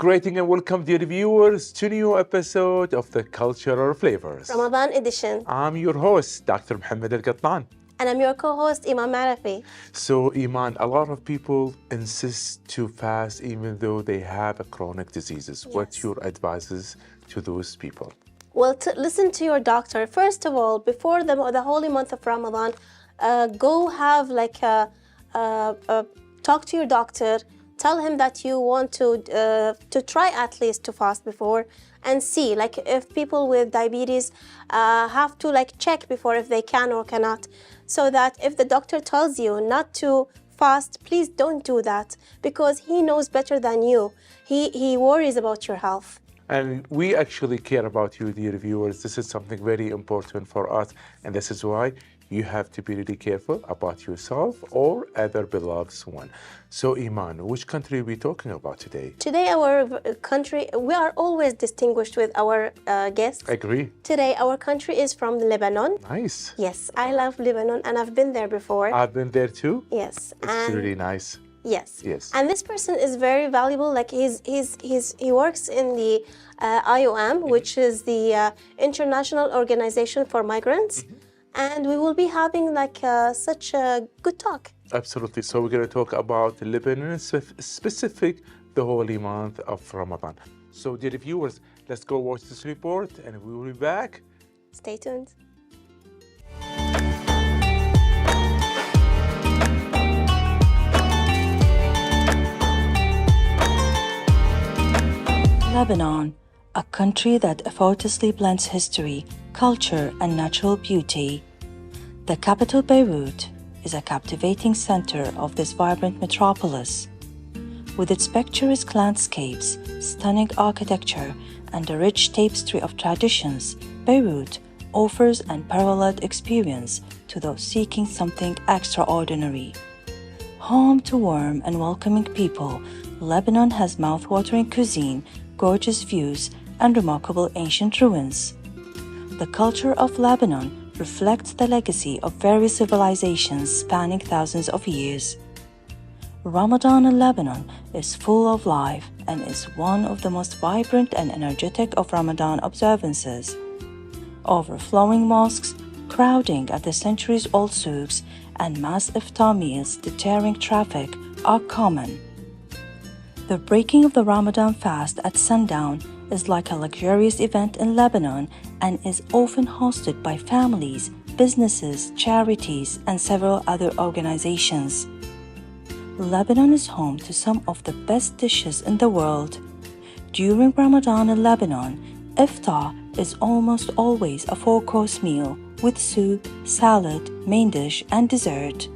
Greeting and welcome, dear viewers, to a new episode of the Cultural Flavors. Ramadan edition. I'm your host, Dr. Mohammed Al-Qattan. And I'm your co-host, Iman Marafi. So, Iman, a lot of people insist to fast even though they have a chronic diseases. Yes. What's your advices to those people? Well, listen to your doctor. First of all, before the holy month of Ramadan, go have talk to your doctor. Tell him that you want to try at least to fast before and see, like, if people with diabetes have to check before if they can or cannot, so that if the doctor tells you not to fast, please don't do that, because he knows better than you. He worries about your health. And we actually care about you, dear viewers. This is something very important for us, and this is why you have to be really careful about yourself or other beloved one. So, Iman, which country are we talking about today? Today, our country, we are always distinguished with our guests. Agree. Today, our country is from Lebanon. Nice. Yes, I love Lebanon, and I've been there before. I've been there too. Yes. It's really nice. Yes. Yes. And this person is very valuable. Like he works in the IOM, which is the International Organization for Migrants. And we will be having such a good talk. Absolutely. So we're going to talk about Lebanon, specific the holy month of Ramadan. So, dear viewers, let's go watch this report and we will be back. Stay tuned. Lebanon, a country that effortlessly blends history, culture, and natural beauty. The capital, Beirut, is a captivating center of this vibrant metropolis. With its picturesque landscapes, stunning architecture, and a rich tapestry of traditions, Beirut offers an unparalleled experience to those seeking something extraordinary. Home to warm and welcoming people, Lebanon has mouth-watering cuisine, gorgeous views, and remarkable ancient ruins. The culture of Lebanon reflects the legacy of various civilizations spanning thousands of years. Ramadan in Lebanon is full of life and is one of the most vibrant and energetic of Ramadan observances. Overflowing mosques, crowding at the centuries-old souks, and mass iftar meals deterring traffic are common. The breaking of the Ramadan fast at sundown is like a luxurious event in Lebanon and is often hosted by families, businesses, charities, and several other organizations. Lebanon is home to some of the best dishes in the world. During Ramadan in Lebanon, iftar is almost always a four-course meal with soup, salad, main dish, and dessert.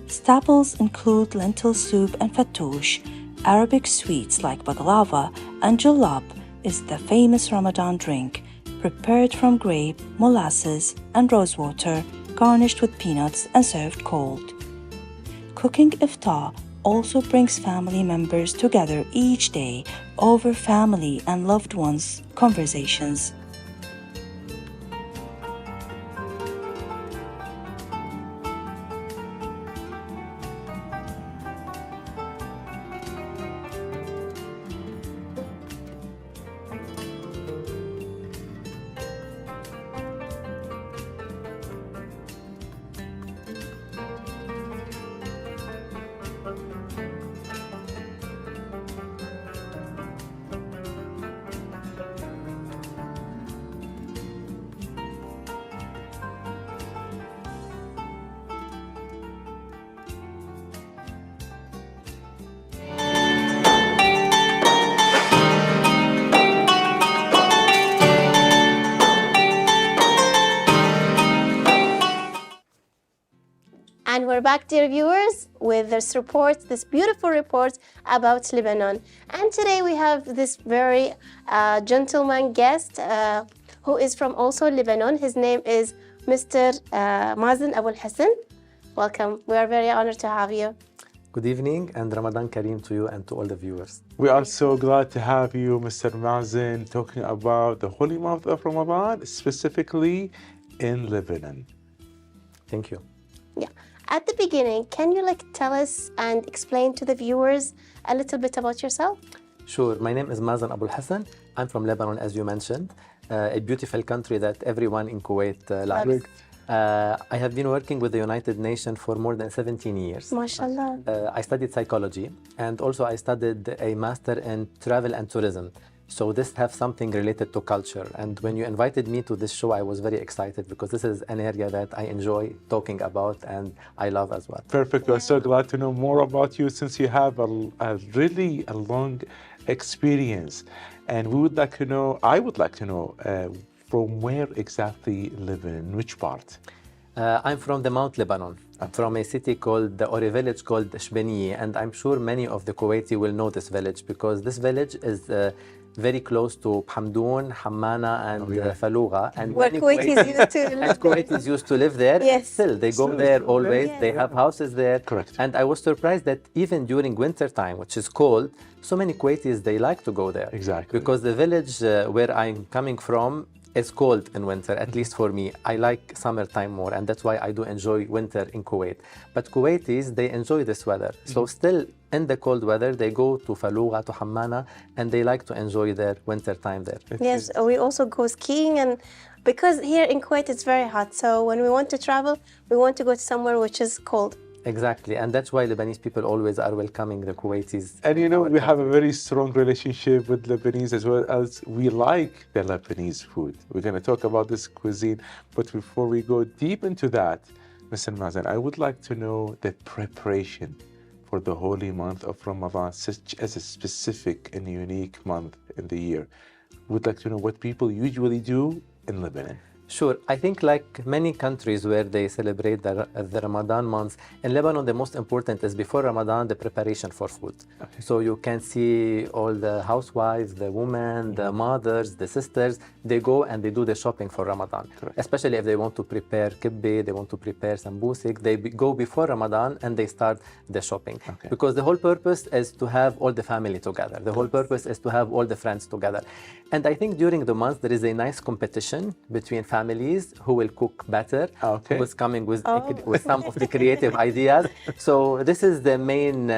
Staples include lentil soup and fattoush. Arabic sweets like baklava and jalab is the famous Ramadan drink, prepared from grape, molasses, and rosewater, garnished with peanuts and served cold. Cooking iftar also brings family members together each day over family and loved ones' conversations. And we're back, dear viewers, with this beautiful report about Lebanon. And today we have this very gentleman guest who is from also Lebanon. His name is Mr. Mazen Abul Hassan. Welcome. We are very honored to have you. Good evening and Ramadan Kareem to you and to all the viewers. We are so glad to have you, Mr. Mazen, talking about the holy month of Ramadan, specifically in Lebanon. Thank you. Yeah. At the beginning, can you tell us and explain to the viewers a little bit about yourself? Sure. My name is Mazen Abul Hassan. I'm from Lebanon, as you mentioned, a beautiful country that everyone in Kuwait likes. I have been working with the United Nations for more than 17 years. MashaAllah. I studied psychology, and also I studied a master in travel and tourism. So this have something related to culture. And when you invited me to this show, I was very excited because this is an area that I enjoy talking about and I love as well. Perfect. We're so glad to know more about you since you have a really long experience. And we would like to know, I would like to know, from where exactly you live in which part? I'm from the Mount Lebanon, from a city called, or a village called Shbaniye, and I'm sure many of the Kuwaiti will know this village because this village is very close to Hamdoun, Hammana, and Falouga. And Where many Kuwaitis used to and live. Kuwaitis used to live there. Yes. Still, they go there always. Yes. They have houses there. Correct. And I was surprised that even during winter time, which is cold, so many Kuwaitis, they like to go there. Exactly. Because the village where I'm coming from, it's cold in winter, at least for me. I like summertime more, and that's why I do enjoy winter in Kuwait. But Kuwaitis, they enjoy this weather. So still in the cold weather, they go to Falouga, to Hammana, and they like to enjoy their winter time there. Yes, we also go skiing, and because here in Kuwait it's very hot, so when we want to travel, we want to go to somewhere which is cold. Exactly, and that's why Lebanese people always are welcoming the Kuwaitis. And you know, we have a very strong relationship with Lebanese as well as we like the Lebanese food. We're going to talk about this cuisine, but before we go deep into that, Mr. Mazen, I would like to know the preparation for the holy month of Ramadan, such as a specific and unique month in the year. Would like to know what people usually do in Lebanon. Sure. I think like many countries where they celebrate the Ramadan months, in Lebanon the most important is before Ramadan, the preparation for food. Okay. So you can see all the housewives, the women, the mothers, the sisters, they go and they do the shopping for Ramadan. Correct. Especially if they want to prepare kibbe, they want to prepare sambusik, they go before Ramadan and they start the shopping. Okay. Because the whole purpose is to have all the family together. The whole purpose is to have all the friends together. And I think during the month there is a nice competition between families who will cook better, Okay. who is coming with some of the creative ideas. So this is the main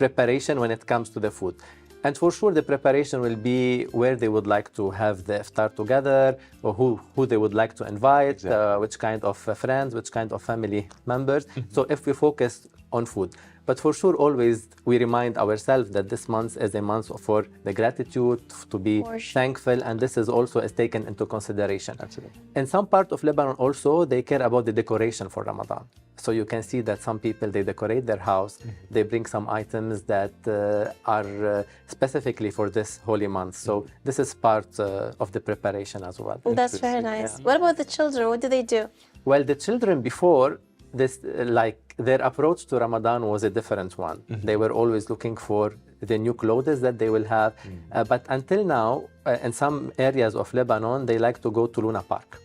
preparation when it comes to the food. And for sure the preparation will be where they would like to have the iftar together, or who they would like to invite, Exactly. which kind of friends, which kind of family members. So if we focus on food. But for sure, always we remind ourselves that this month is a month for the gratitude, to be thankful, and this is also is taken into consideration. Absolutely. In some part of Lebanon also, they care about the decoration for Ramadan. So you can see that some people, they decorate their house, they bring some items that are specifically for this holy month. So this is part of the preparation as well. That's very nice. What about the children? What do they do? Well, the children before this, like their approach to Ramadan was a different one. They were always looking for the new clothes that they will have. But until now, in some areas of Lebanon, they like to go to Luna Park.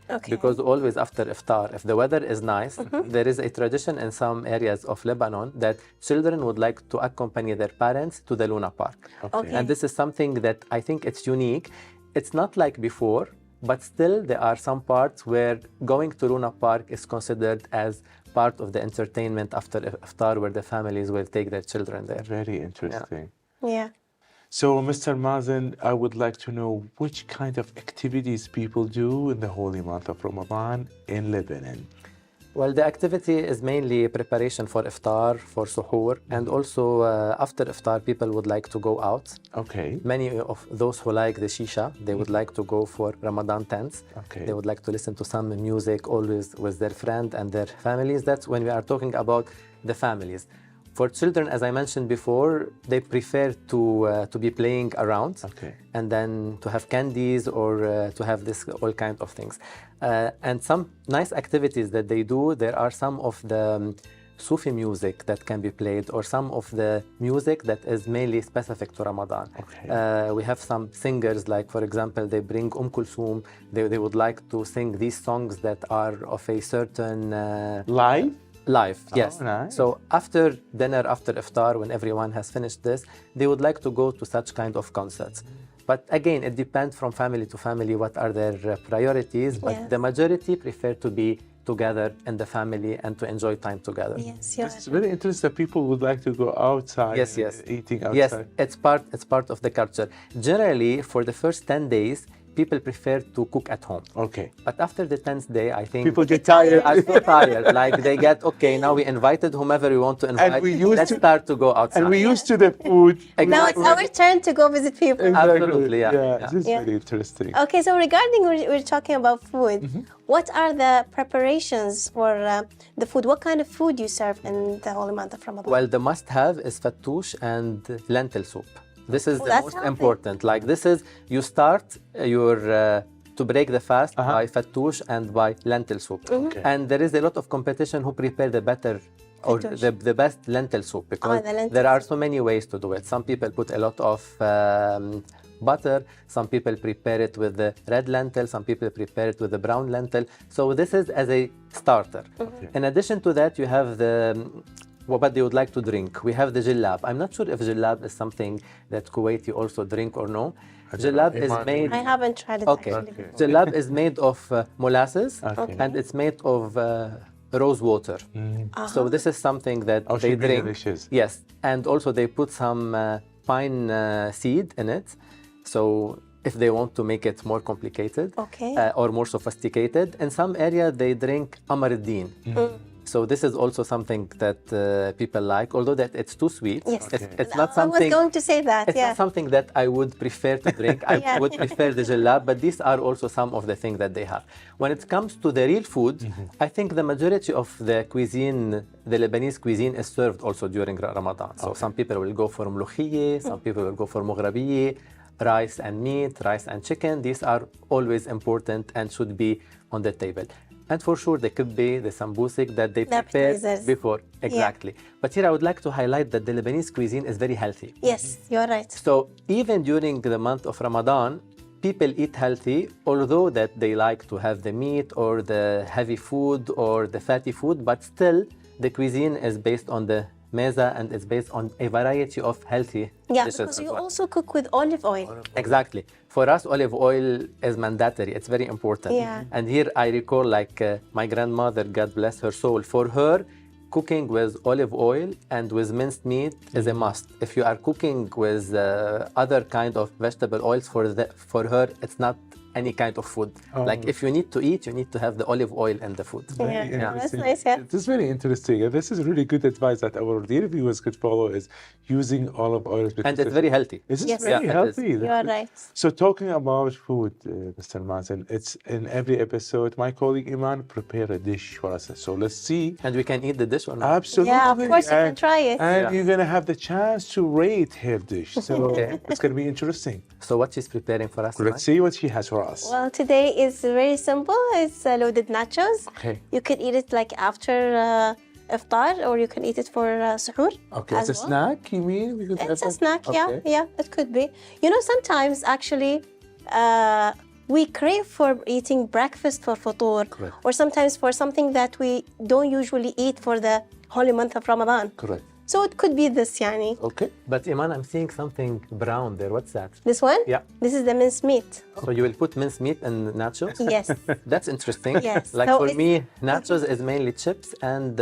Okay. Because always after iftar, if the weather is nice, there is a tradition in some areas of Lebanon that children would like to accompany their parents to the Luna Park. Okay. And this is something that I think it's unique. It's not like before, but still there are some parts where going to Luna Park is considered as part of the entertainment after iftar, where the families will take their children there. Very interesting. Yeah. So, Mr. Mazen, I would like to know which kind of activities people do in the holy month of Ramadan in Lebanon. Well, the activity is mainly preparation for iftar, for suhoor, and also after iftar, people would like to go out. Okay. Many of those who like the shisha, they would like to go for Ramadan tents. Okay. They would like to listen to some music always with their friend and their families. That's when we are talking about the families. For children, as I mentioned before, they prefer to be playing around, Okay. and then to have candies or to have this all kind of things. And some nice activities that they do, there are some of the Sufi music that can be played, or some of the music that is mainly specific to Ramadan. Okay. We have some singers, like for example, they bring Kulthum. They would like to sing these songs that are of a certain Live? live. Yes. Nice. So after dinner, after iftar, when everyone has finished this, they would like to go to such kind of concerts. But again, it depends from family to family what are their priorities. But Yes. the majority prefer to be together in the family and to enjoy time together. Yes, you're It's very interesting that people would like to go outside. Yes, yes. Eating outside. Yes, it's part of the culture. Generally, for the first 10 days, people prefer to cook at home. Okay. But after the 10th day, I think People get tired. are so tired. Like they get, okay, now we invited whomever we want to invite. we used Let's to- start to go outside. And we're used to the food. Now it's our turn to go visit people. Absolutely, yeah, Yeah, yeah. this is Yeah. very interesting. Okay, so regarding we're talking about food, what are the preparations for the food? What kind of food you serve in the holy month of Ramadan? Well, the must-have is fattoush and lentil soup. This is the that's most healthy. important. Like this is, you start your to break the fast by fattoush and by lentil soup. Okay. And there is a lot of competition who prepare the better or Fattoush. the best lentil soup because the lentil there are so many ways to do it. Some people put a lot of butter, some people prepare it with the red lentil, some people prepare it with the brown lentil. So this is as a starter. In addition to that, you have what they would like to drink. We have the jallab. I'm not sure if jallab is something that Kuwaiti also drink or no. Jallab is made. I haven't tried it Okay. actually. Jallab is made of molasses Okay. and it's made of rose water. So this is something that Oh, they should be drink. delicious. Yes, and also they put some pine seed in it. So if they want to make it more complicated Okay. or more sophisticated, in some area they drink Amar ad-Din. So this is also something that people like, although that it's too sweet. Yes. It's not I was something. going to say that, It's yeah. not something that I would prefer to drink. I Yeah. would prefer the jallab, but these are also some of the things that they have. When it comes to the real food, I think the majority of the cuisine, the Lebanese cuisine, is served also during Ramadan. So some people will go for mloukhiyeh, some people will go for mughrabiyyeh, rice and meat, rice and chicken. These are always important and should be on the table. And for sure, the kibbeh, the sambusik that they The prepare appetizers. before. Exactly. But here I would like to highlight that the Lebanese cuisine is very healthy. Yes, you're right. So even during the month of Ramadan, people eat healthy, although that they like to have the meat or the heavy food or the fatty food, but still the cuisine is based on the meza and it's based on a variety of healthy Yeah, dishes because as you well. also cook with olive oil. Exactly. For us, olive oil is mandatory. It's very important. Yeah. And here I recall, like my grandmother, God bless her soul, for her, cooking with olive oil and with minced meat is a must. If you are cooking with other kind of vegetable oils, for her, it's not any kind of food. Like if you need to eat, you need to have the olive oil in the food. Yeah, that's Interesting. nice, yeah. This is very interesting. And this is really good advice that our dear viewers could follow is using olive oil. And it's very healthy. This is Yes. very Yeah, it is. healthy. You are right. So talking about food, Mr. Mazen, it's in every episode, my colleague Iman prepare a dish for us. So let's see. And we can eat the dish or not? Absolutely. Yeah, of course you can try it. And Yeah. you're going to have the chance to rate her dish. So it's going to be interesting. So what she's preparing for us Let's see what she has for us. Well, today is very simple. It's loaded nachos. Okay. You could eat it like after iftar, or you can eat it for suhoor. Okay, as it's a well. snack, you mean? We could It's have a it? snack, Okay. yeah, it could be. You know, sometimes actually we crave for eating breakfast for futur, Correct. or sometimes for something that we don't usually eat for the holy month of Ramadan. Correct. So it could be this, yani. Okay. But Iman, I'm seeing something brown there. What's that? This one? Yeah. This is the minced meat. So you will put minced meat and nachos? Yes. That's interesting. Yes. Like So for it's- me, nachos is mainly chips and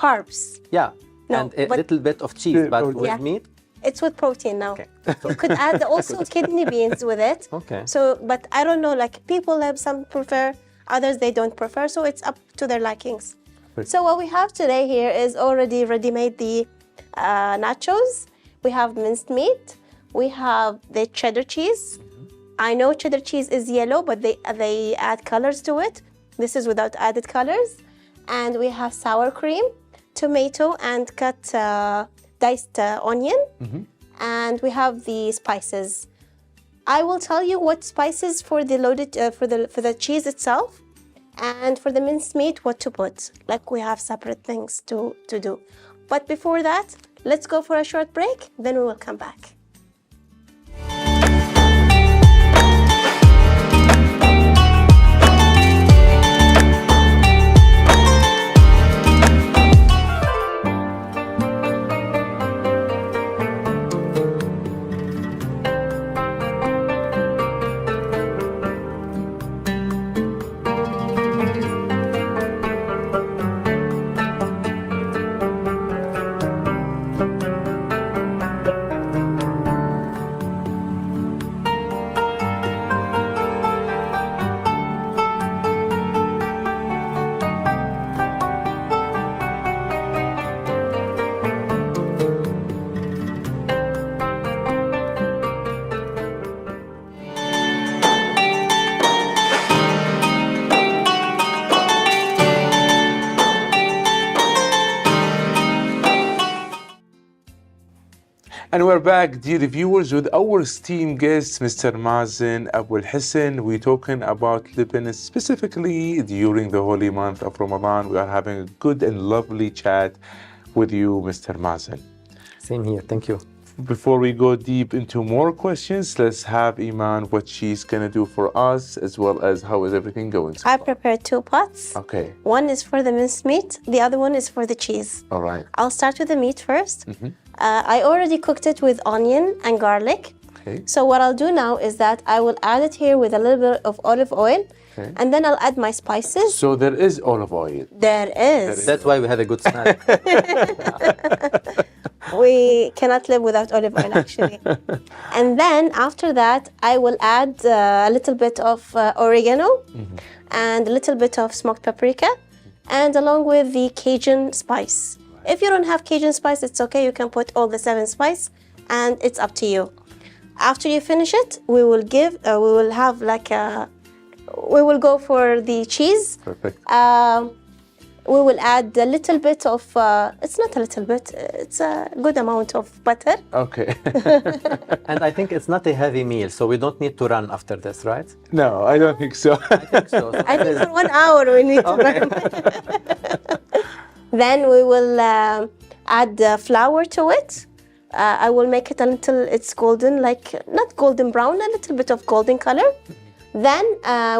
Carbs. yeah, No, and a but- little bit of cheese, but Yeah. with Yeah. meat. It's with protein now. Okay. You could add also kidney beans with it. Okay. So, but I don't know, like people have some prefer, others they don't prefer. So it's up to their likings. So what we have today here is already ready-made the nachos. We have minced meat. We have the cheddar cheese. I know cheddar cheese is yellow, but they add colors to it. This is without added colors. And we have sour cream, tomato, and cut diced onion. And we have the spices. I will tell you what spices for the loaded for the cheese itself, and for the minced meat what to put. Like we have separate things to do. But before that, let's go for a short break. Then we will come back. And we're back, dear viewers, with our esteemed guest, Mr. Mazen Abou Hassan. We're talking about Lebanon, specifically during the holy month of Ramadan. We are having a good and lovely chat with you, Mr. Mazen. Same here. Thank you. Before we go deep into more questions, let's have Iman what she's going to do for us, as well as how is everything going so I far. prepared 2 pots. Okay, One is for the minced meat, the other one is for the cheese. all right. I'll start with the meat first. I already cooked it with onion and garlic. Okay, So what I'll do now is that I will add it here with a little bit of olive oil, Okay. and then I'll add my spices. so there is olive oil. There is. That's why we have a good smell. We cannot live without olive oil, actually. And then after that, I will add a little bit of oregano and a little bit of smoked paprika, and along with the Cajun spice. If you don't have Cajun spice, it's okay. You can put all the 7 spice, and it's up to you. After you finish it, we will go for the cheese. Perfect. We will add a little bit of, it's not a little bit, it's a good amount of butter. Okay. And I think it's not a heavy meal, so we don't need to run after this, right? No, I don't think so. I think so. I think for 1 hour we need to run. Then we will add flour to it. I will make it until it's golden, like not golden brown, a little bit of golden color. Then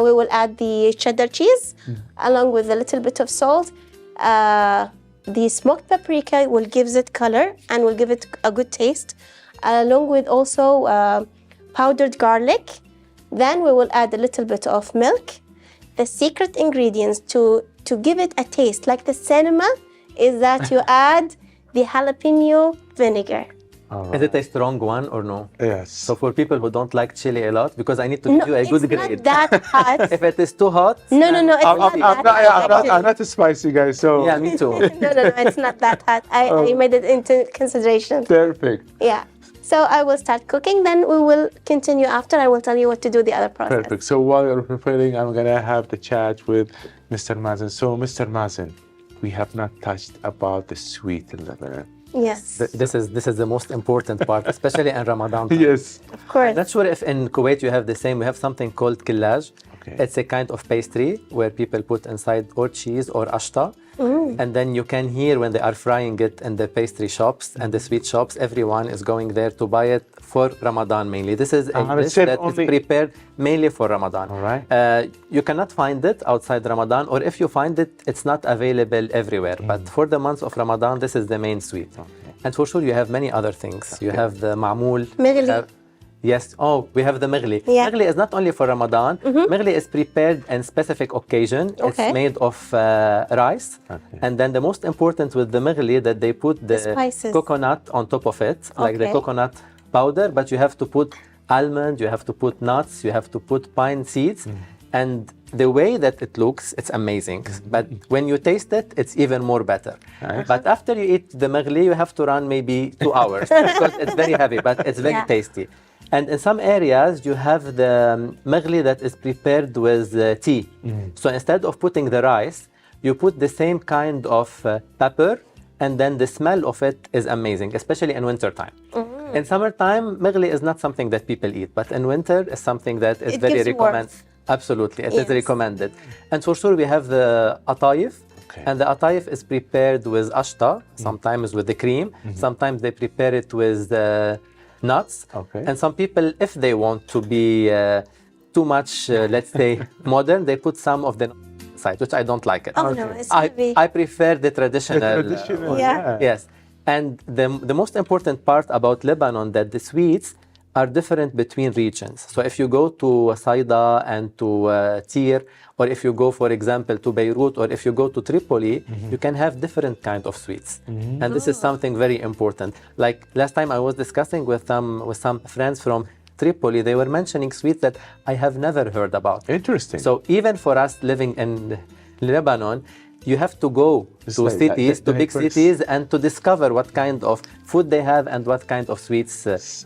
we will add the cheddar cheese along with a little bit of salt. The smoked paprika will give it color and will give it a good taste, along with also powdered garlic. Then we will add a little bit of milk. The secret ingredients to give it a taste like the cinema is that you add the jalapeno vinegar. Is it a strong one or no? Yes. So for people who don't like chili a lot, because I need to give you a good it's grade. not that hot. If it is too hot, No, it's not that hot. I'm not a spicy guy, so yeah, me too. No, it's not that hot. I made it into consideration. perfect. Yeah. So I will start cooking, then we will continue after. I will tell you what to do the other process. Perfect. So while you're preparing, I'm gonna have the chat with Mr. Mazen. So, Mr. Mazen, we have not touched about the sweet in Lebanon. Yes, This is the most important part, especially in Ramadan time. Yes. of course. Not sure if in Kuwait you have the same. We have something called killaj. Okay. It's a kind of pastry where people put inside or cheese or ashta. And then you can hear when they are frying it in the pastry shops and the sweet shops, everyone is going there to buy it for Ramadan mainly. This is a dish said that is only- prepared mainly for Ramadan. All right. You cannot find it outside Ramadan, or if you find it, it's not available everywhere. But for the months of Ramadan, this is the main sweet. And for sure, you have many other things. You have the ma'moul. Maghli. you have- Yes. Oh, we have the maghli. Yeah. Maghli is not only for Ramadan. Maghli is prepared in specific occasion. Okay. It's made of rice. Okay. And then the most important with the maghli that they put the spices. coconut on top of it, like the Okay. coconut powder, but you have to put almond, you have to put nuts, you have to put pine seeds. And the way that it looks, it's amazing. But when you taste it, it's even more better. Nice. But after you eat the maghli, you have to run maybe 2 hours because it's very heavy, but it's very Yeah. tasty. And in some areas, you have the maghli that is prepared with tea. So instead of putting the rice, you put the same kind of pepper, and then the smell of it is amazing, especially in winter time. In summertime, maghli is not something that people eat, but in winter, it's something that is It very gives recommended. warmth. Absolutely, it is Yes. recommended. And for sure, we have the atayif. Okay. And the atayif is prepared with ashta, sometimes with the cream, sometimes they prepare it with nuts. Okay. And some people, if they want to be too much, let's say, modern, they put some of the side, which I don't like it. Oh no, it's heavy. I prefer the traditional. Traditional, Yeah. Yes. And the most important part about Lebanon that the sweets are different between regions. So if you go to Saida and to Tyre, or if you go, for example, to Beirut, or if you go to Tripoli, you can have different kind of sweets. And this is something very important. Like last time I was discussing with some friends from Tripoli, they were mentioning sweets that I have never heard about. Interesting. So even for us living in Lebanon, you have to go It's to like cities, that, to the big first- cities, and to discover what kind of food they have and what kind of sweets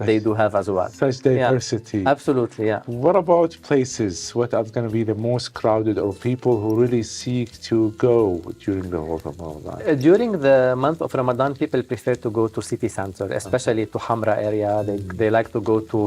they do have as well. Such Yeah. diversity. Absolutely, yeah. What about places? What are going to be the most crowded or people who really seek to go during the whole Ramadan? During the month of Ramadan, people prefer to go to city center, especially to Hamra area. They like to go to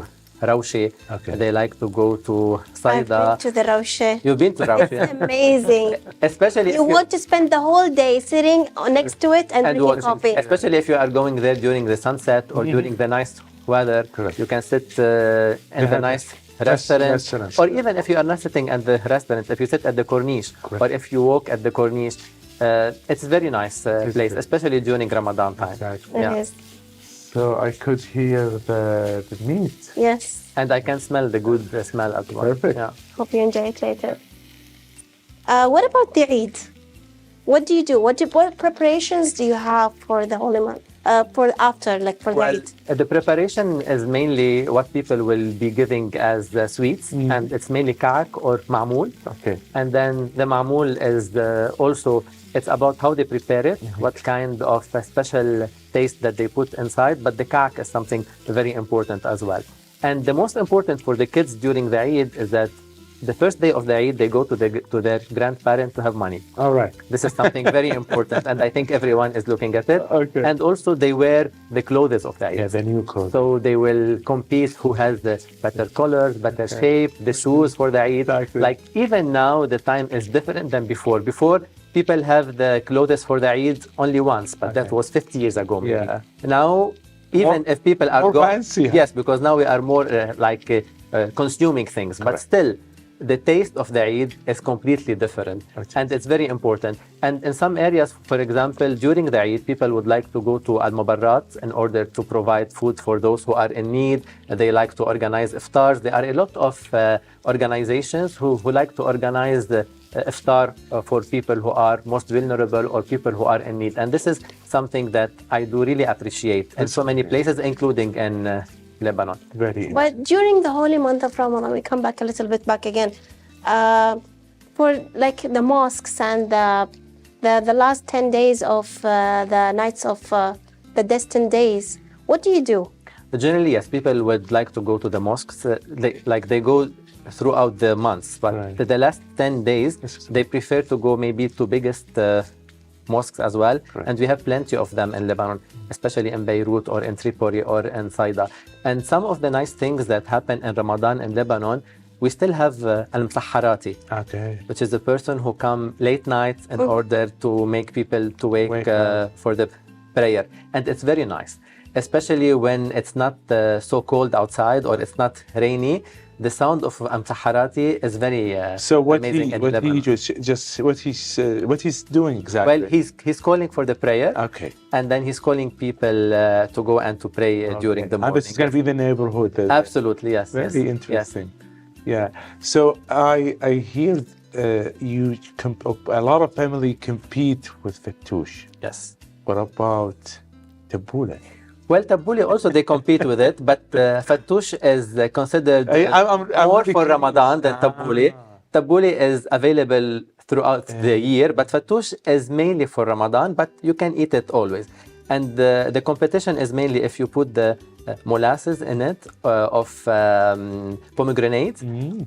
Rawshi. Okay. They like to go to I've Saida. been to the Rawshe. You've been to Rawshi, It's amazing. especially You if want to spend the whole day sitting next to it and drinking watching. coffee. Especially if you are going there during the sunset or during the nice weather. Correct. You can sit in the have nice restaurant. restaurants. Or even if you are not sitting at the restaurant, if you sit at the Corniche, Correct. or if you walk at the Corniche, it's a very nice place, good. especially during Ramadan time. Exactly. It Yeah. is. So I could hear the meat. Yes. And I can smell the good smell as well. Perfect. Yeah. Hope you enjoy it later. What about the Eid? What do you do? What preparations do you have for the holy month? For after, like for the Well, Eid? the preparation is mainly what people will be giving as sweets, and it's mainly ka'ak or ma'moul. Okay. And then the ma'moul is also, it's about how they prepare it, what kind of special taste that they put inside, but the ka'ak is something very important as well. And the most important for the kids during the Eid is that the first day of the Eid, they go to their grandparent to have money. All right. This is something very important, and I think everyone is looking at it. Okay. And also, they wear the clothes of the Eid. Yeah, the new clothes. So they will compete who has the better colors, better shape, the shoes for the Eid. Exactly. Like even now, the time is different than before. Before, people have the clothes for the Eid only once, but that Okay. was 50 years ago. Maybe. Yeah. Now, even More- if people are more fancy, huh? yes, because now we are more consuming things, but Correct. still. The taste of the Eid is completely different, Okay. and it's very important. And in some areas, for example, during the Eid, people would like to go to al-mubarrat in order to provide food for those who are in need. They like to organize iftars. There are a lot of organizations who like to organize the iftar for people who are most vulnerable or people who are in need. And this is something that I do really appreciate in so many places, including in Lebanon. Very. But during the holy month of Ramadan, we come back a little bit back again. For like the mosques and the last 10 days of the nights of the destined days, what do you do? Generally, yes, people would like to go to the mosques. They go throughout the months, but Right. the last 10 days, they prefer to go maybe to biggest mosques as well. Correct. And we have plenty of them in Lebanon, especially in Beirut or in Tripoli or in Saida. And some of the nice things that happen in Ramadan in Lebanon, we still have al-Msahharati, Okay. which is a person who come late nights in order to make people to wake Wake up. for the prayer. And it's very nice, especially when it's not so cold outside or it's not rainy. The sound of Msahharati is very So what amazing he in what Lebanon. he just what he's doing exactly? Well, he's calling for the prayer, Okay. and then he's calling people to go and to pray during Okay. the And morning. this is going to be the neighborhood. Absolutely, yes. Very yes, Yes. interesting. Yeah. So I hear a lot of family compete with Fattoush. Yes. What about Tabbouleh? Well, Tabbouleh also they compete with it, but Fattoush is considered I'm more really for curious. Ramadan than Tabbouleh. Tabbouleh is available throughout the year, but Fattoush is mainly for Ramadan, but you can eat it always. And the competition is mainly if you put the molasses in it of pomegranate,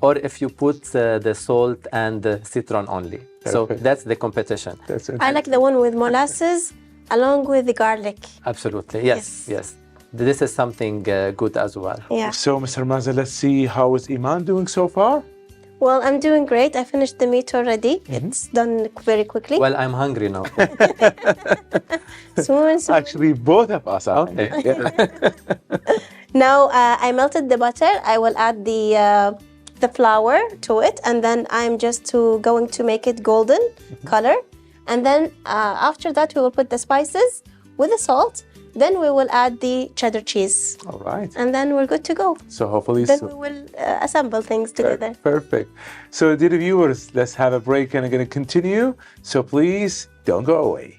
or if you put the salt and the citron only. So Perfect. that's the competition. That's I like the one with molasses along with the garlic. Absolutely, yes, yes. This is something good as well. Yeah. So, Mr. Maza, let's see how is Iman doing so far? Well, I'm doing great. I finished the meat already. It's done very quickly. Well, I'm hungry now. Soon. Actually, both of us are. Okay. Now I melted the butter. I will add the flour to it, and then I'm just going to make it golden color. And then after that, we will put the spices with the salt. Then we will add the cheddar cheese, All right. and then we're good to go. So hopefully, Then we will assemble things together. Perfect. So, dear viewers, let's have a break and I'm going to continue. So please don't go away.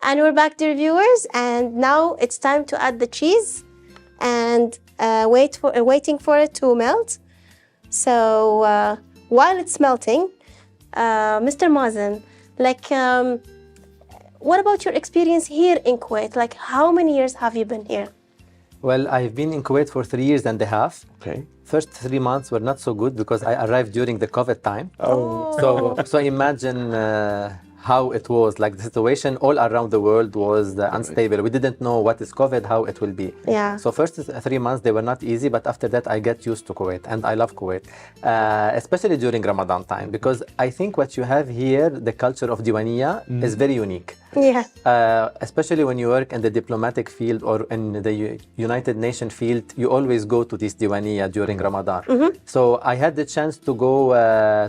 And we're back, dear viewers, and now it's time to add the cheese and waiting for it to melt. So while it's melting, Mr. Mazen, like, what about your experience here in Kuwait? Like, how many years have you been here? Well, I've been in Kuwait for 3 years and a half. Okay. First 3 months were not so good because I arrived during the COVID time. So imagine how it was. Like, the situation all around the world was unstable. We didn't know what is COVID, how it will be. Yeah. So first 3 months, they were not easy, but after that, I get used to Kuwait, and I love Kuwait, especially during Ramadan time, because I think what you have here, the culture of Diwaniyah, is very unique. Yeah. Especially when you work in the diplomatic field or in the United Nations field, you always go to this Diwaniyah during Ramadan. So I had the chance to go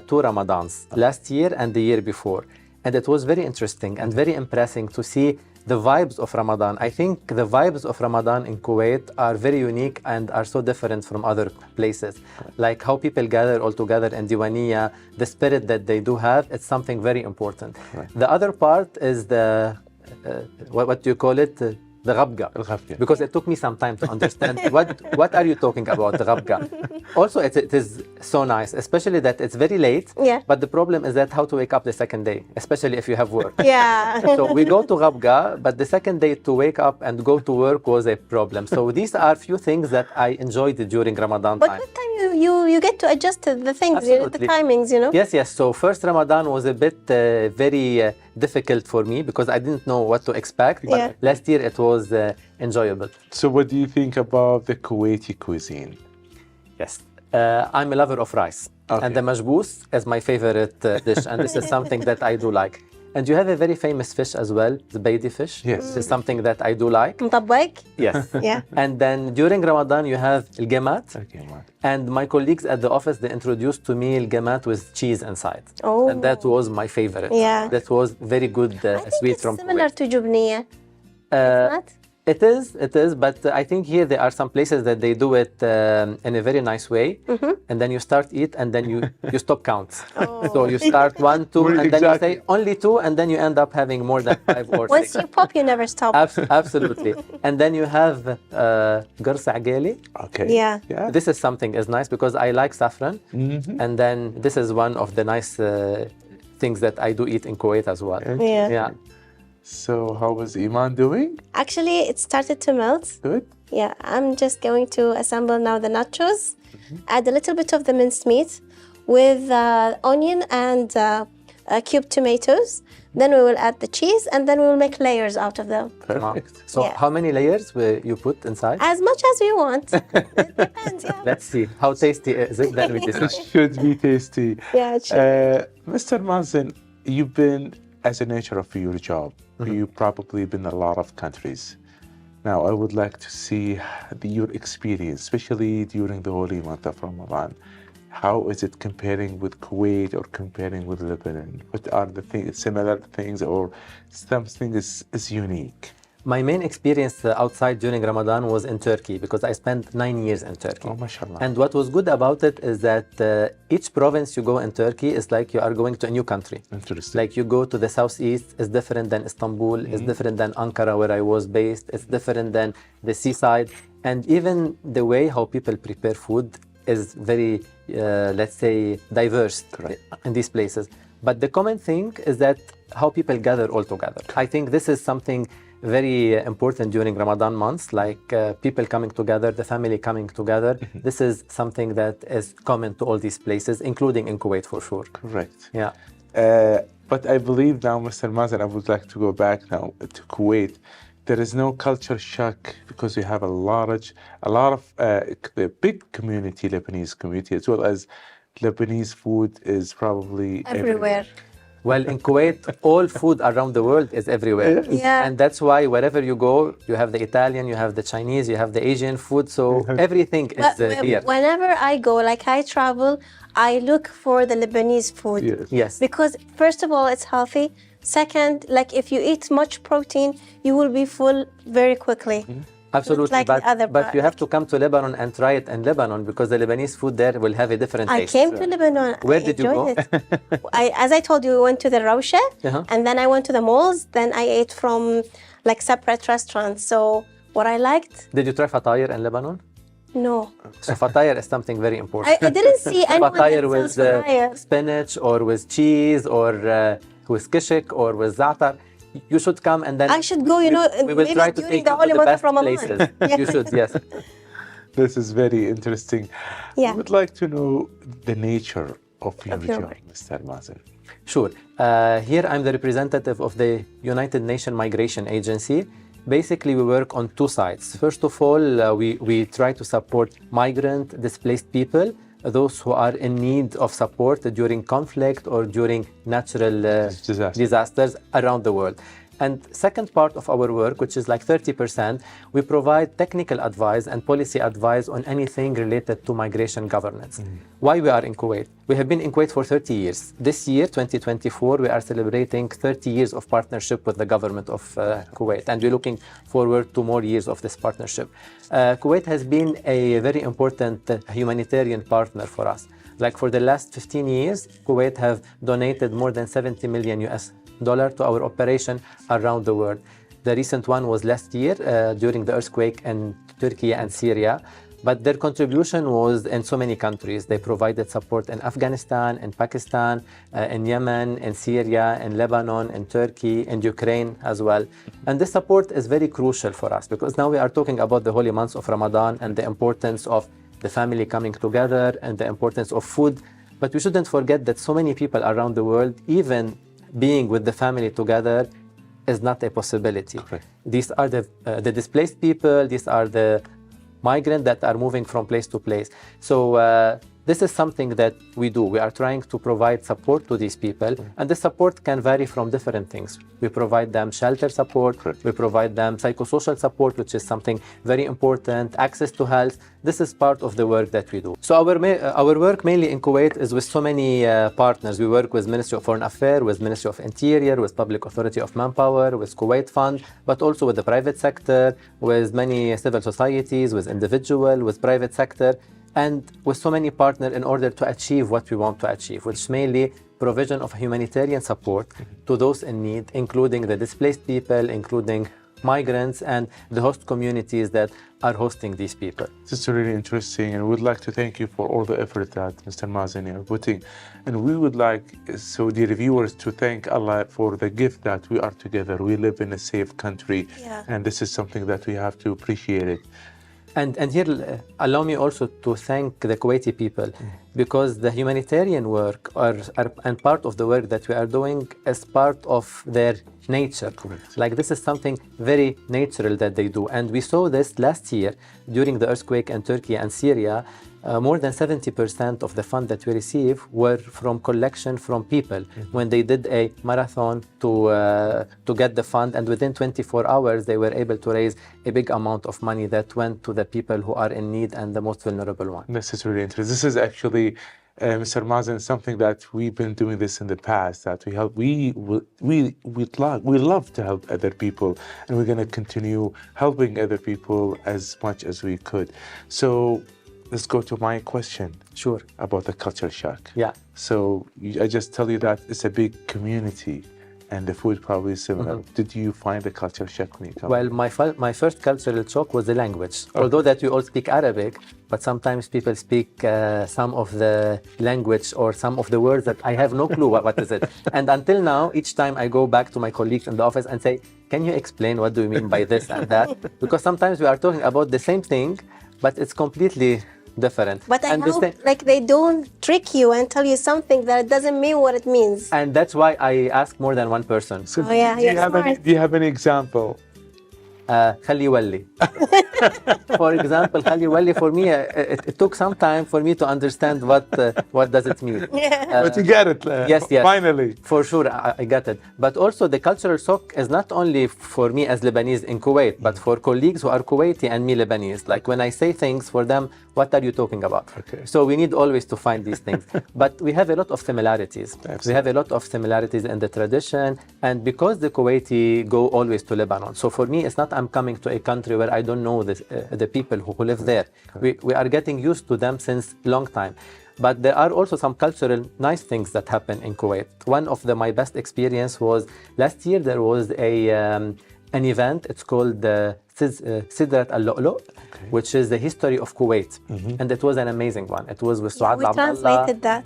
2 Ramadans, last year and the year before. And it was very interesting and very impressive to see the vibes of Ramadan. I think the vibes of Ramadan in Kuwait are very unique and are so different from other places. Like how people gather all together in Diwaniyah, the spirit that they do have, it's something very important. Right. The other part is the, what do you call it? The ghabga. Because it took me some time to understand what are you talking about, the ghabga. Also, it is so nice, especially that it's very late. Yeah. But the problem is that how to wake up the second day, especially if you have work. Yeah. So we go to ghabga, but the second day to wake up and go to work was a problem. So these are few things that I enjoyed during Ramadan But time. good time you get to adjust to the things, the Absolutely. timings, you know? Yes, yes. So first Ramadan was a bit very difficult for me because I didn't know what to expect. But Yeah. last year it was enjoyable. So what do you think about the Kuwaiti cuisine? Yes. I'm a lover of rice. Okay. And the majboos is my favorite dish. And this is something that I do like. And you have a very famous fish as well, the baidi fish. Yes. This is something that I do like. مطبق? Yes. Yeah. And then during Ramadan, you have al-gamat. Okay, man. And my colleagues at the office, they introduced to me al-gamat with cheese inside. Oh. And that was my favorite. Yeah. That was very good I think sweet it's from similar Kuwait. to jubniya. Uh, Not? It is, but I think here there are some places that they do it in a very nice way, and then you start eat, and then you stop count. So you start 1, 2, Well, and then you exactly. say only 2, and then you end up having more than 5 or 6. Once you pop, you never stop. Absolutely. And then you have garsa ageli. Okay. Yeah. Yeah. This is something is nice because I like saffron, and then this is one of the nice things that I do eat in Kuwait as well. Yeah. Yeah. So how was Iman doing? Actually, it started to melt. Good. Yeah, I'm just going to assemble now the nachos. Add a little bit of the minced meat with onion and cubed tomatoes. Then we will add the cheese, and then we will make layers out of them. Perfect. So Yeah. how many layers will you put inside? As much as we want. It depends, yeah. Let's see how tasty is it. Then we decide. It should be tasty. Yeah, it should. Mr. Mazen, you've been, as a nature of your job, you've probably been in a lot of countries. Now, I would like to see your experience, especially during the holy month of Ramadan. How is it comparing with Kuwait or comparing with Lebanon? What are the similar things or something is unique? My main experience outside during Ramadan was in Turkey because I spent 9 years in Turkey. Oh, mashallah. And what was good about it is that each province you go in Turkey is like you are going to a new country. Interesting. Like you go to the southeast, it's different than Istanbul, it's different than Ankara where I was based, it's different than the seaside. And even the way how people prepare food is very, let's say, diverse in these places. But the common thing is that how people gather all together. I think this is something very important during Ramadan months, like people coming together, the family coming together. This is something that is common to all these places, including in Kuwait for sure. Correct. Yeah. But I believe now, Mr. Mazen, I would like to go back now to Kuwait. There is no culture shock because we have a lot of the big community, Lebanese community, as well as Lebanese food is probably Everywhere. Well, in Kuwait, all food around the world is everywhere. Yeah. And that's why wherever you go, you have the Italian, you have the Chinese, you have the Asian food. So everything is here. Whenever I go, like I travel, I look for the Lebanese food. Yes. Yes. Because first of all, it's healthy. Second, like if you eat much protein, you will be full very quickly. Absolutely, like the other but you have to come to Lebanon and try it in Lebanon because the Lebanese food there will have a different I taste. came to Lebanon. Where I did you go? enjoyed it. As I told you, we went to the Rawsha, and then I went to the malls. Then I ate from like separate restaurants. So what I liked? Did you try fatayr in Lebanon? No, So fatayr is something very important. I didn't see anyone Fatayr that with sells fatayr. spinach or with cheese or with kishk or with za'atar. You should come and then I should go. You know, we will maybe try to during take the you holy to the month best of Ramadan. places. Yeah. You should, yes. This is very interesting. Yeah. I would like to know the nature of your your job, work. Mr. Mazen. Sure. Here I'm the representative of the United Nations Migration Agency. Basically, we work on two sides. First of all, we try to support migrant, displaced people, those who are in need of support during conflict or during natural disasters around the world. And second part of our work, which is like 30%, we provide technical advice and policy advice on anything related to migration governance. Why we are in Kuwait? We have been in Kuwait for 30 years. This year, 2024, we are celebrating 30 years of partnership with the government of Kuwait, and we're looking forward to more years of this partnership. Kuwait has been a very important humanitarian partner for us. Like for the last 15 years, Kuwait have donated more than 70 million US dollar to our operation around the world. The recent one was last year during the earthquake in Turkey and Syria, but their contribution was in so many countries. They provided support in Afghanistan, in Pakistan, in Yemen, in Syria, in Lebanon, in Turkey, in Ukraine as well. And this support is very crucial for us because now we are talking about the holy months of Ramadan and the importance of the family coming together and the importance of food. But we shouldn't forget that so many people around the world, even being with the family together is not a possibility. Correct. These are the displaced people, these are the migrants that are moving from place to place. So this is something that we do. We are trying to provide support to these people, and the support can vary from different things. We provide them shelter support, Correct. we provide them psychosocial support, which is something very important, access to health. This is part of the work that we do. So our work mainly in Kuwait is with so many partners. We work with Ministry of Foreign Affairs, with Ministry of Interior, with Public Authority of Manpower, with Kuwait Fund, but also with the private sector, with many civil societies, with individual, with private sector, and with so many partners in order to achieve what we want to achieve, which is mainly provision of humanitarian support to those in need, including the displaced people, including migrants and the host communities that are hosting these people. This is really interesting, and we'd like to thank you for all the effort that Mr. Mazen are putting. And we would like, so the reviewers, to thank Allah for the gift that we are together. We live in a safe country, and this is something that we have to appreciate it. And here, allow me also to thank the Kuwaiti people, because the humanitarian work and part of the work that we are doing is part of their nature. Correct. Like this is something very natural that they do. And we saw this last year during the earthquake in Turkey and Syria. More than 70% of the fund that we receive were from collection from people when they did a marathon to get the fund, and within 24 hours they were able to raise a big amount of money that went to the people who are in need and the most vulnerable one. This is really interesting. This is actually, Mr. Mazen, something that we've been doing this in the past, that we help. We love to help other people, and we're going to continue helping other people as much as we could. So let's go to my question. Sure. About the culture shock. Yeah. So I just tell you that it's a big community, and the food probably is similar. Did you find the culture shock when you come? Well, my first cultural shock was the language. Although that we all speak Arabic, but sometimes people speak some of the language or some of the words that I have no clue what is it. And until now, each time I go back to my colleagues in the office and say, can you explain what do you mean by this and that? Because sometimes we are talking about the same thing, but it's completely different. But I hope like they don't trick you and tell you something that doesn't mean what it means. And that's why I ask more than one person. So Oh yeah, do you have any example? خلي يولي. For example, Khali Wali, for me, it took some time for me to understand what does it mean. But you get it. Yes, Finally. For sure, I got it. But also the cultural shock is not only for me as Lebanese in Kuwait, but for colleagues who are Kuwaiti and me Lebanese. Like when I say things for them, what are you talking about? Okay. So we need always to find these things. But we have a lot of similarities. Absolutely. We have a lot of similarities in the tradition. And because the Kuwaiti go always to Lebanon. So for me, it's not I'm coming to a country where I don't know the people who live there. We are getting used to them since long time. But there are also some cultural nice things that happen in Kuwait. One of my best experience was last year there was an event. It's called Sidrat al-Lu'lu', which is the history of Kuwait. And it was an amazing one. It was with Suad We Abdallah. translated that.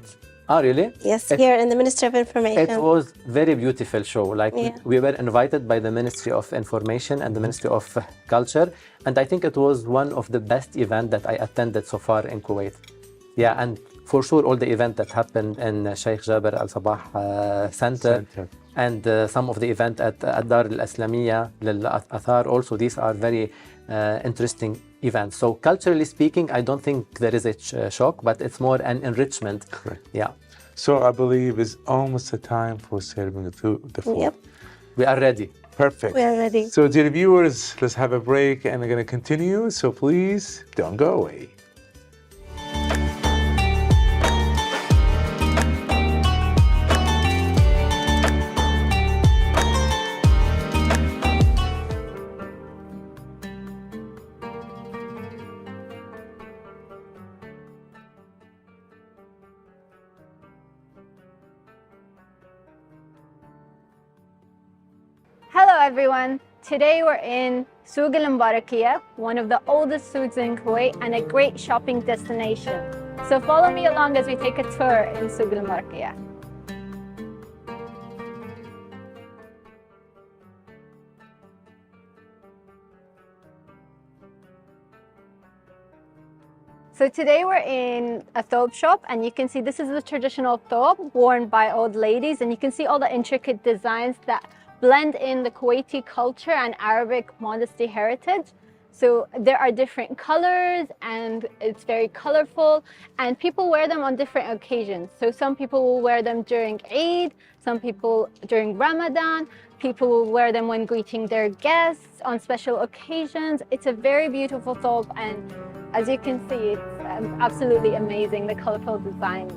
Oh, really? Yes, here in the Ministry of Information. It was very beautiful show. Like we were invited by the Ministry of Information and the Ministry of Culture, and I think it was one of the best events that I attended so far in Kuwait. Yeah, and for sure all the events that happened in Sheikh Jaber Al Sabah Center and some of the events at Dar Al Islamiyya Lil Athar, also these are very interesting events. So culturally speaking, I don't think there is a shock, but it's more an enrichment. Correct. Yeah. So I believe it's almost the time for serving the food. Yep, We are ready. Perfect. we are ready. So dear viewers, let's have a break and we're going to continue. So please don't go away. Hello everyone! Today we're in Souk Al Mbarakiyah, one of the oldest souks in Kuwait and a great shopping destination. So follow me along as we take a tour in Souk Al Mbarakiyah. So today we're in a thobe shop, and you can see this is the traditional thobe worn by old ladies, and you can see all the intricate designs that blend in the Kuwaiti culture and Arabic modesty heritage. So there are different colors and it's very colorful, and people wear them on different occasions. So some people will wear them during Eid, some people during Ramadan, people will wear them when greeting their guests on special occasions. It's a very beautiful thobe, and as you can see, it's absolutely amazing, the colorful designs.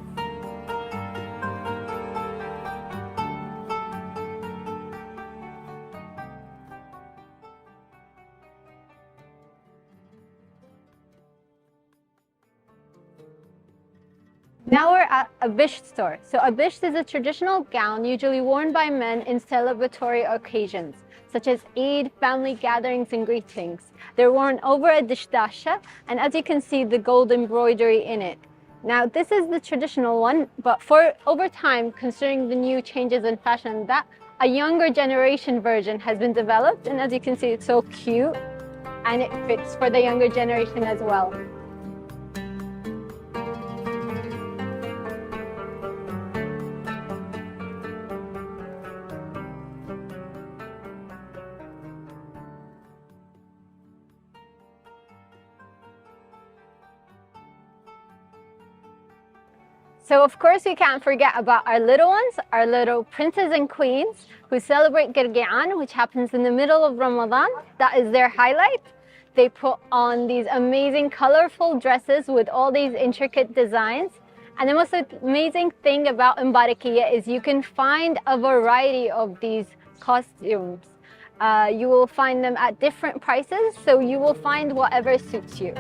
Now we're at a bisht store. So a bisht is a traditional gown usually worn by men in celebratory occasions, such as Eid, family gatherings, and greetings. They're worn over a dishdasha, and as you can see, the gold embroidery in it. Now this is the traditional one, but over time, considering the new changes in fashion, that a younger generation version has been developed, and as you can see, it's so cute, and it fits for the younger generation as well. So of course we can't forget about our little ones, our little princes and queens who celebrate Gergean, which happens in the middle of Ramadan. That is their highlight. They put on these amazing colorful dresses with all these intricate designs. And the most amazing thing about Mbarakiyah is you can find a variety of these costumes. You will find them at different prices, so you will find whatever suits you.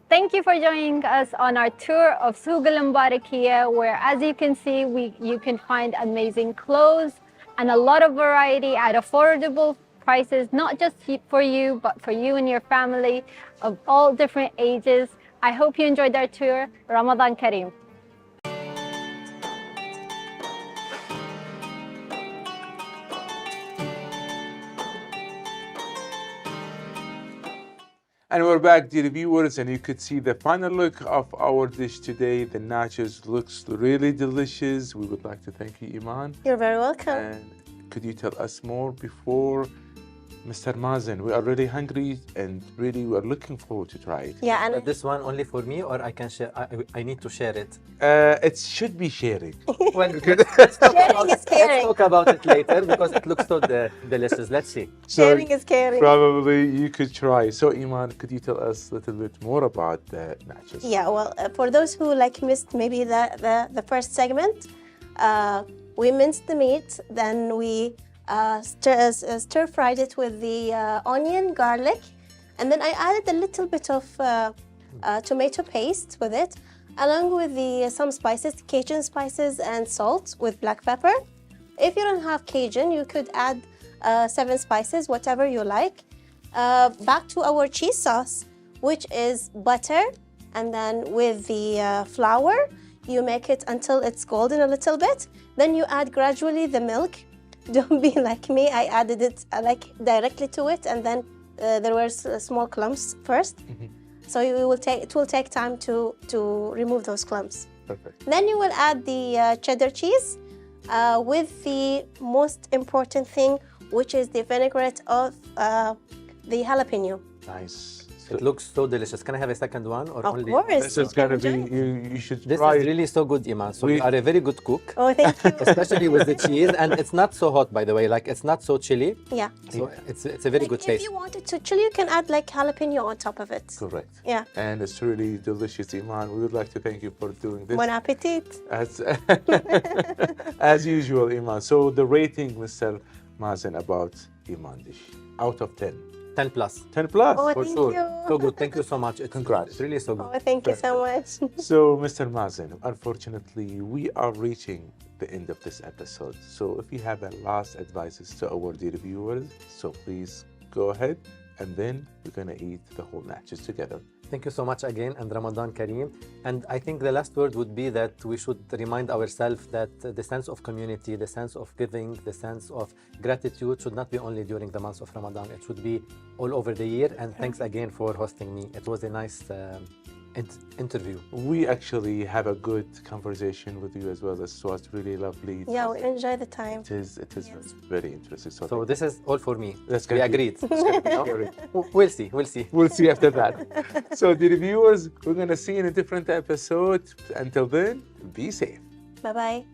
Thank you for joining us on our tour of Souk Al Mbarakiyah, where as you can see, you can find amazing clothes and a lot of variety at affordable prices, not just for you, but for you and your family of all different ages. I hope you enjoyed our tour. Ramadan Kareem. And we're back, dear viewers, and you could see the final look of our dish today. The nachos looks really delicious. We would like to thank you, Iman. You're very welcome. And could you tell us more before Mr. Mazen? We are really hungry and really we are looking forward to try it. Yeah, But and this one only for me, or I can share? I need to share it. It should be sharing. Well, sharing is let's caring. talk about it later because it looks so delicious. Let's see. So Sharing is caring. probably you could try. So Iman, could you tell us a little bit more about the nachos? Yeah, well, for those who like missed maybe the first segment, we minced the meat, then we stir fried it with the onion, garlic, and then I added a little bit of tomato paste with it, along with some spices, Cajun spices and salt with black pepper. If you don't have Cajun, you could add 7 spices, whatever you like. Back to our cheese sauce, which is butter, and then with the flour, you make it until it's golden a little bit. Then you add gradually the milk. Don't be like me, I added it like directly to it, and then there were small clumps first. So it will take time to remove those clumps. Perfect. Then you will add the cheddar cheese with the most important thing, which is the vinaigrette of the jalapeno. Nice. It looks so delicious. Can I have a second one or Of only? course. This is gonna be you should This try is it. really so good, Iman. So We- you are a very good cook, Oh, thank you. especially with the cheese, and it's not so hot, by the way. Like it's not so chilly. Yeah. So it's a very good If taste. you wanted to chili, you can add like jalapeno on top of it. Correct. Yeah. And it's really delicious, Iman. We would like to thank you for doing this. Bon appetit. As usual, Iman. So the rating, Mr. Mazen, about Iman dish out of 10. 10 plus. 10 plus, Oh, for thank sure. you. So good. Thank you so much. Congrats. It's really so good. Oh, thank you so much. So, Mr. Mazen, unfortunately, we are reaching the end of this episode. So, if you have a last advices to our dear viewers, so please go ahead, and then we're gonna eat the whole nachos together. Thank you so much again, and Ramadan Kareem. And I think the last word would be that we should remind ourselves that the sense of community, the sense of giving, the sense of gratitude should not be only during the months of Ramadan. It should be all over the year. And thanks again for hosting me. It was a nice interview. We actually have a good conversation with you as well. It was really lovely. Yeah, we enjoy the time. It is very interesting. So this is all for me. That's We gonna be- agreed. No? Agreed. We'll see. We'll see. We'll see after that. So, dear viewers, we're gonna see you in a different episode. Until then, be safe. Bye bye.